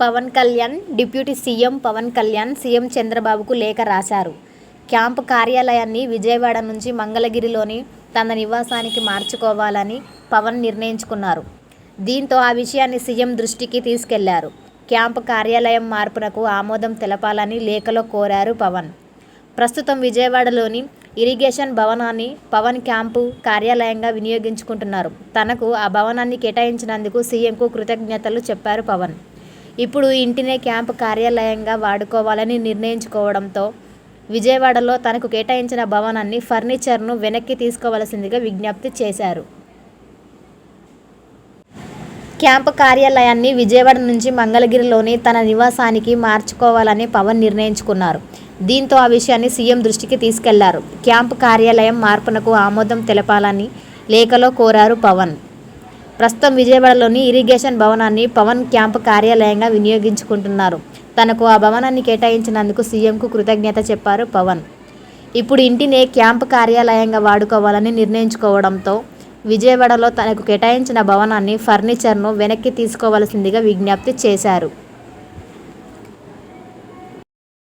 Pawan Kalyan deputy CM Pawan Kalyan CM చంద్రబాబుకు లేఖ రాశారు. క్యాంపు కార్యాలయాన్ని విజయవాడ నుంచి మంగళగిరిలోని తన నివాసానికి మార్చుకోవాలని పవన్ నిర్ణయించుకున్నారు. దీంతో ఆ విషయాన్ని సీఎం దృష్టికి తీసుకెళ్లారు. క్యాంపు కార్యాలయం మార్పునకు ఆమోదం తెలపాలని లేఖలో కోరారు పవన్. ప్రస్తుతం విజయవాడలోని ఇరిగేషన్ భవనాన్ని పవన్ క్యాంపు కార్యాలయంగా వినియోగించుకుంటున్నారు. తనకు ఆ భవనాన్ని కేటాయించినందుకు సీఎంకు కృతజ్ఞతలు చెప్పారు పవన్. ఇప్పుడు ఇంటినే క్యాంపు కార్యాలయంగా వాడుకోవాలని నిర్ణయించుకోవడంతో విజయవాడలో తనకు కేటాయించిన భవనాన్ని ఫర్నిచర్ను వెనక్కి తీసుకోవలసిందిగా విజ్ఞప్తి చేశారు. క్యాంపు కార్యాలయాన్ని విజయవాడ నుంచి మంగళగిరిలోని తన నివాసానికి మార్చుకోవాలని పవన్ నిర్ణయించుకున్నారు. దీంతో ఆ విషయాన్ని సీఎం దృష్టికి తీసుకెళ్లారు. క్యాంపు కార్యాలయం మార్పునకు ఆమోదం తెలపాలని లేఖలో కోరారు పవన్. ప్రస్తుతం విజయవాడలోని ఇరిగేషన్ భవనాన్ని పవన్ క్యాంపు కార్యాలయంగా వినియోగించుకుంటున్నారు. తనకు ఆ భవనాన్ని కేటాయించినందుకు సీఎంకు కృతజ్ఞత చెప్పారు పవన్. ఇప్పుడు ఇంటినే క్యాంపు కార్యాలయంగా వాడుకోవాలని నిర్ణయించుకోవడంతో విజయవాడలో తనకు కేటాయించిన భవనాన్ని ఫర్నిచర్ను వెనక్కి తీసుకోవలసిందిగా విజ్ఞప్తి చేశారు.